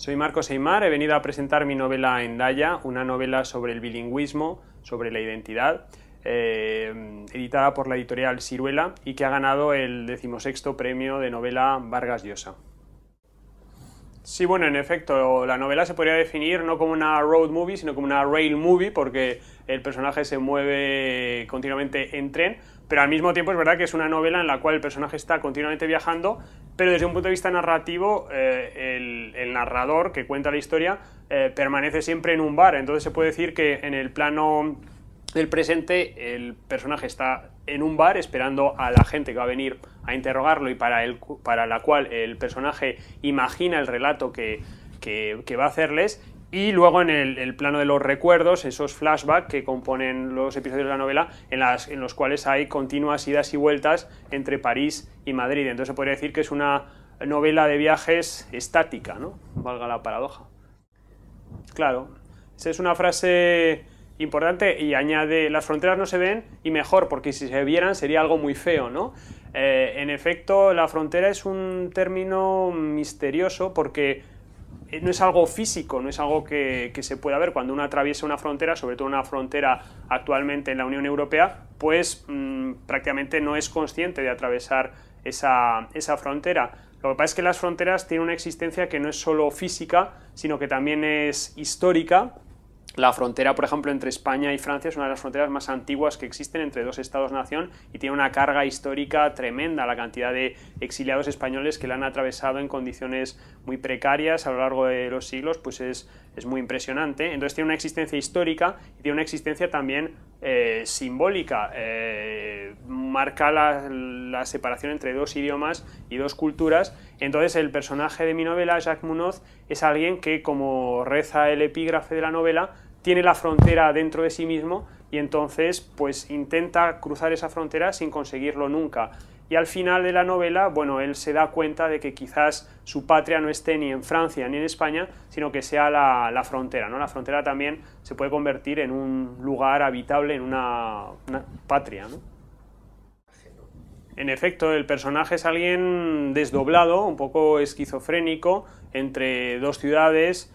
Soy Marcos Aimar, he venido a presentar mi novela Hendaya, una novela sobre el bilingüismo, sobre la identidad, editada por la editorial Siruela y que ha ganado el 16º premio de novela Vargas Llosa. Sí, bueno, en efecto, la novela se podría definir no como una road movie, sino como una rail movie, porque el personaje se mueve continuamente en tren, pero al mismo tiempo es verdad que es una novela en la cual el personaje está continuamente viajando, pero desde un punto de vista narrativo, el narrador que cuenta la historia permanece siempre en un bar. Entonces se puede decir que en el plano del presente el personaje está en un bar esperando a la gente que va a venir a interrogarlo y para la cual el personaje imagina el relato que va a hacerles, y luego en el plano de los recuerdos, esos flashbacks que componen los episodios de la novela en los cuales hay continuas idas y vueltas entre París y Madrid. Entonces se podría decir que es una novela de viajes estática, ¿no? Valga la paradoja. Claro, esa es una frase importante y añade: las fronteras no se ven, y mejor, porque si se vieran sería algo muy feo, ¿no? En efecto, la frontera es un término misterioso porque no es algo físico, no es algo que se pueda ver. Cuando uno atraviesa una frontera, sobre todo una frontera actualmente en la Unión Europea, pues prácticamente no es consciente de atravesar esa frontera. Lo que pasa es que las fronteras tienen una existencia que no es solo física, sino que también es histórica. La frontera, por ejemplo, entre España y Francia es una de las fronteras más antiguas que existen entre dos estados-nación y tiene una carga histórica tremenda. La cantidad de exiliados españoles que la han atravesado en condiciones muy precarias a lo largo de los siglos pues es muy impresionante. Entonces tiene una existencia histórica y tiene una existencia también simbólica. Marca la separación entre dos idiomas y dos culturas. Entonces el personaje de mi novela, Jacques Munoz, es alguien que, como reza el epígrafe de la novela, tiene la frontera dentro de sí mismo y entonces pues intenta cruzar esa frontera sin conseguirlo nunca. Y al final de la novela, bueno, él se da cuenta de que quizás su patria no esté ni en Francia ni en España, sino que sea la frontera, ¿no? La frontera también se puede convertir en un lugar habitable, en una patria, ¿no? En efecto, el personaje es alguien desdoblado, un poco esquizofrénico, entre dos ciudades,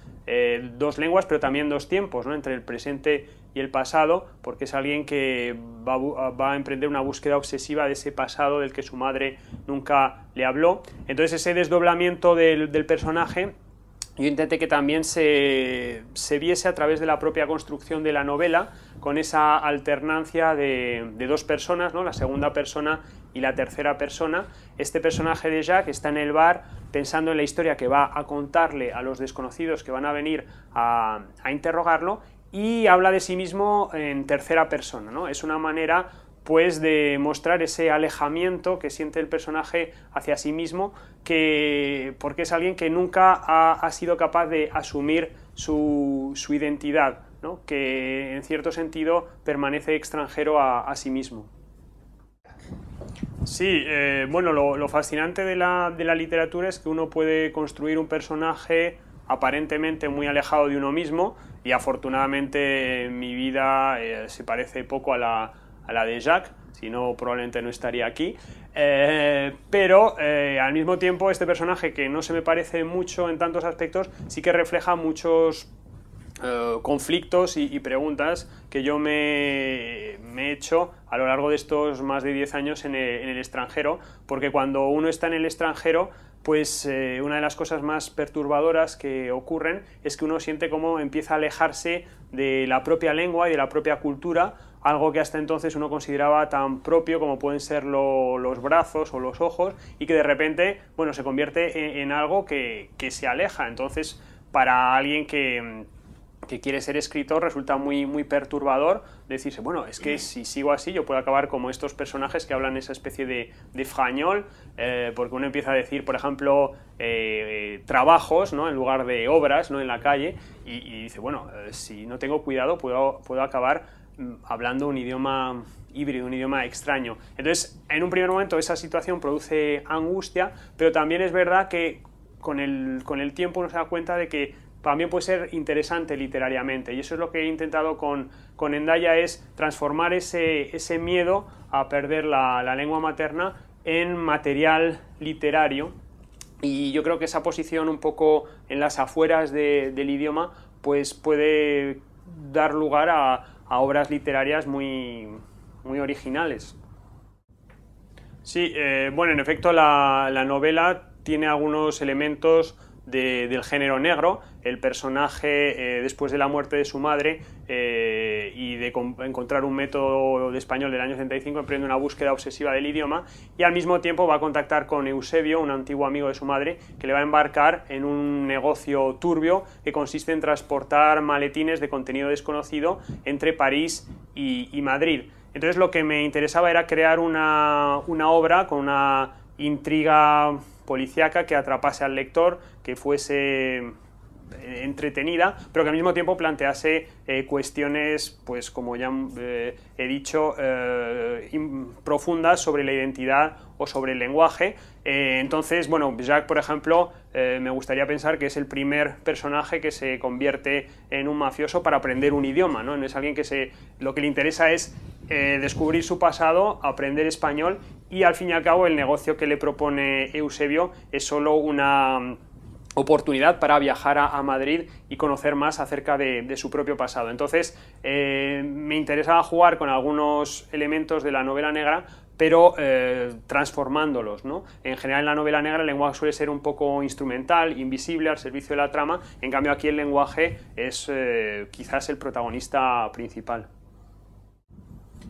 dos lenguas, pero también dos tiempos, ¿no? Entre el presente y el pasado, porque es alguien que va a emprender una búsqueda obsesiva de ese pasado del que su madre nunca le habló. Entonces ese desdoblamiento del personaje yo intenté que también se viese a través de la propia construcción de la novela, con esa alternancia de dos personas, ¿no? La segunda persona y la tercera persona. Este personaje de Jacques está en el bar pensando en la historia que va a contarle a los desconocidos que van a venir a interrogarlo, y habla de sí mismo en tercera persona, ¿no? Es una manera pues de mostrar ese alejamiento que siente el personaje hacia sí mismo, porque es alguien que nunca ha sido capaz de asumir su identidad, ¿no? Que en cierto sentido permanece extranjero a sí mismo. Sí, bueno, lo fascinante de la literatura es que uno puede construir un personaje aparentemente muy alejado de uno mismo, y afortunadamente mi vida se parece poco a la de Jacques, si no probablemente no estaría aquí, pero al mismo tiempo este personaje, que no se me parece mucho en tantos aspectos, sí que refleja muchos conflictos y preguntas que yo me he hecho a lo largo de estos más de 10 años en el extranjero, porque cuando uno está en el extranjero, pues una de las cosas más perturbadoras que ocurren es que uno siente cómo empieza a alejarse de la propia lengua y de la propia cultura, algo que hasta entonces uno consideraba tan propio como pueden ser los brazos o los ojos, y que de repente, bueno, se convierte en algo que se aleja. Entonces, para alguien que quiere ser escritor, resulta muy perturbador decirse, bueno, es que si sigo así yo puedo acabar como estos personajes que hablan esa especie de frañol, porque uno empieza a decir, por ejemplo, trabajos, ¿no? En lugar de obras, ¿no? En la calle, y dice, bueno, si no tengo cuidado puedo acabar hablando un idioma híbrido, un idioma extraño. Entonces, en un primer momento esa situación produce angustia, pero también es verdad que con el tiempo uno se da cuenta de que también puede ser interesante literariamente, y eso es lo que he intentado con Hendaya, es transformar ese miedo a perder la lengua materna en material literario y yo creo que esa posición un poco en las afueras del idioma pues puede dar lugar a obras literarias muy, muy originales. Sí, bueno, en efecto la novela tiene algunos elementos del género negro. El personaje, después de la muerte de su madre y de encontrar un método de español del año 75, emprende una búsqueda obsesiva del idioma y al mismo tiempo va a contactar con Eusebio, un antiguo amigo de su madre, que le va a embarcar en un negocio turbio que consiste en transportar maletines de contenido desconocido entre París y Madrid. Entonces lo que me interesaba era crear una obra con una intriga policíaca que atrapase al lector, que fuese entretenida, pero que al mismo tiempo plantease cuestiones, pues como ya he dicho, profundas sobre la identidad o sobre el lenguaje. Entonces, bueno, Jacques, por ejemplo, me gustaría pensar que es el primer personaje que se convierte en un mafioso para aprender un idioma, ¿no? No es alguien que lo que le interesa es descubrir su pasado, aprender español, y al fin y al cabo el negocio que le propone Eusebio es solo una oportunidad para viajar a Madrid y conocer más acerca de su propio pasado. Entonces me interesaba jugar con algunos elementos de la novela negra, pero transformándolos, ¿no? En general en la novela negra el lenguaje suele ser un poco instrumental, invisible, al servicio de la trama. En cambio aquí el lenguaje es quizás el protagonista principal.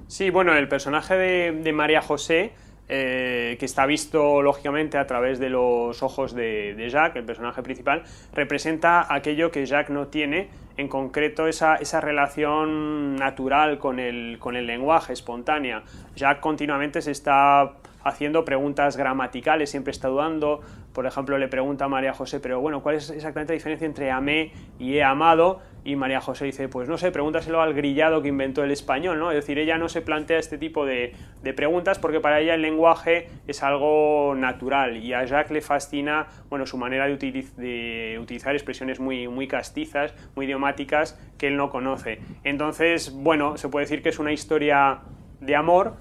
Sí, bueno, el personaje de María José, que está visto lógicamente a través de los ojos de Jacques, el personaje principal, representa aquello que Jacques no tiene, en concreto esa relación natural con el lenguaje, espontánea. Jacques continuamente se está haciendo preguntas gramaticales, siempre está dudando. Por ejemplo, le pregunta a María José, pero bueno, ¿cuál es exactamente la diferencia entre amé y he amado? Y María José dice, pues no sé, pregúntaselo al grillado que inventó el español, ¿no? Es decir, ella no se plantea este tipo de preguntas porque para ella el lenguaje es algo natural, y a Jacques le fascina, bueno, su manera de utilizar expresiones muy, muy castizas, muy idiomáticas, que él no conoce. Entonces, bueno, se puede decir que es una historia de amor,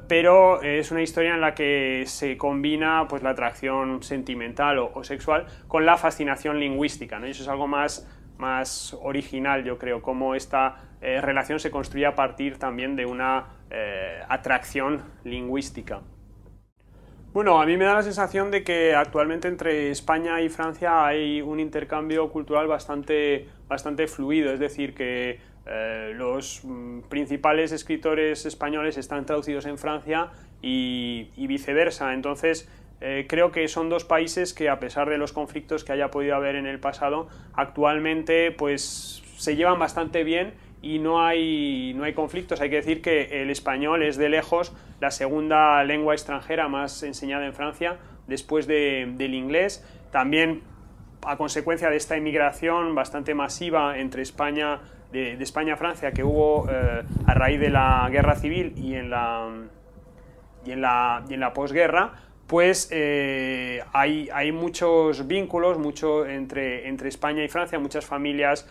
pero es una historia en la que se combina pues la atracción sentimental o sexual con la fascinación lingüística, ¿no? Y eso es algo más original, yo creo, cómo esta relación se construye a partir también de una atracción lingüística. Bueno, a mí me da la sensación de que actualmente entre España y Francia hay un intercambio cultural bastante fluido, es decir, que los principales escritores españoles están traducidos en Francia y viceversa. Entonces, creo que son dos países que, a pesar de los conflictos que haya podido haber en el pasado, actualmente pues se llevan bastante bien y no hay conflictos. Hay que decir que el español es de lejos la segunda lengua extranjera más enseñada en Francia, después del inglés. También a consecuencia de esta emigración bastante masiva entre España, de España a Francia, que hubo a raíz de la guerra civil y en la posguerra, pues hay muchos vínculos entre España y Francia, muchas familias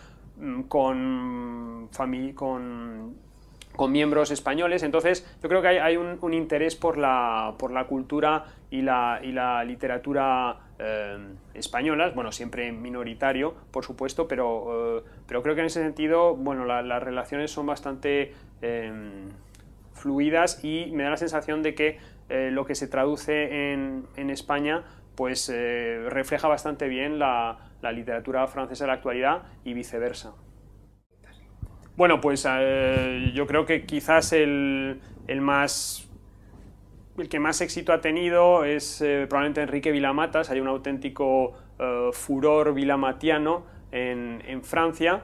con miembros españoles. Entonces yo creo que hay un interés por la cultura y la literatura españolas, bueno, siempre minoritario, por supuesto, pero creo que en ese sentido, bueno, las relaciones son bastante fluidas, y me da la sensación de que lo que se traduce en España pues refleja bastante bien la literatura francesa de la actualidad y viceversa. Bueno, pues yo creo que quizás el que más éxito ha tenido es probablemente Enrique Vilamatas. Hay un auténtico furor vilamatiano en Francia,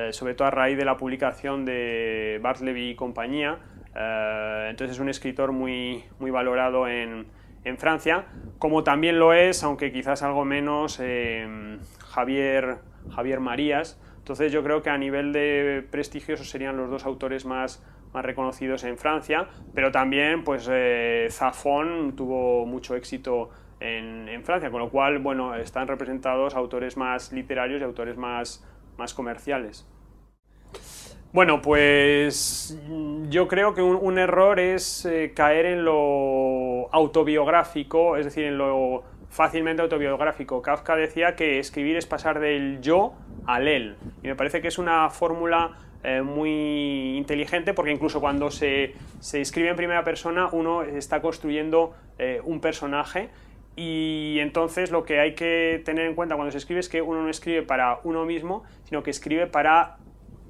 sobre todo a raíz de la publicación de Bartleby y compañía. Entonces es un escritor muy, muy valorado en Francia, como también lo es, aunque quizás algo menos, Javier Marías. Entonces yo creo que a nivel de prestigio esos serían los dos autores más reconocidos en Francia, pero también pues Zafón tuvo mucho éxito en Francia, con lo cual, bueno, están representados autores más literarios y autores más comerciales. Bueno, pues yo creo que un error es caer en lo autobiográfico, es decir, en lo fácilmente autobiográfico. Kafka decía que escribir es pasar del yo al él, y me parece que es una fórmula muy inteligente, porque incluso cuando se escribe en primera persona uno está construyendo un personaje, y entonces lo que hay que tener en cuenta cuando se escribe es que uno no escribe para uno mismo, sino que escribe para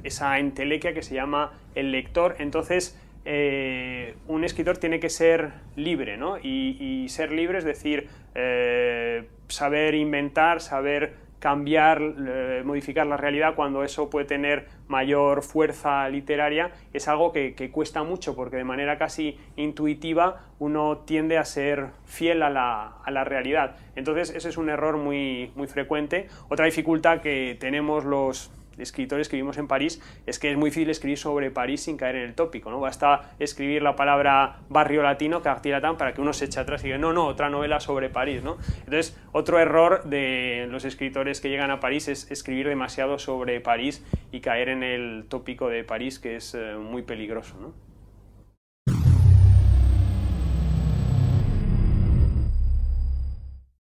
esa entelequia que se llama el lector. Entonces un escritor tiene que ser libre, ¿no? Y ser libre es decir, saber inventar, saber cambiar, modificar la realidad cuando eso puede tener mayor fuerza literaria, es algo que cuesta mucho, porque de manera casi intuitiva uno tiende a ser fiel a la realidad. Entonces ese es un error muy, muy frecuente. Otra dificultad que tenemos los escritores que vivimos en París es que es muy difícil escribir sobre París sin caer en el tópico, ¿no? Basta escribir la palabra barrio latino, Quartier Latin, para que uno se eche atrás y diga, no, otra novela sobre París, ¿no? Entonces, otro error de los escritores que llegan a París es escribir demasiado sobre París y caer en el tópico de París, que es muy peligroso, ¿no?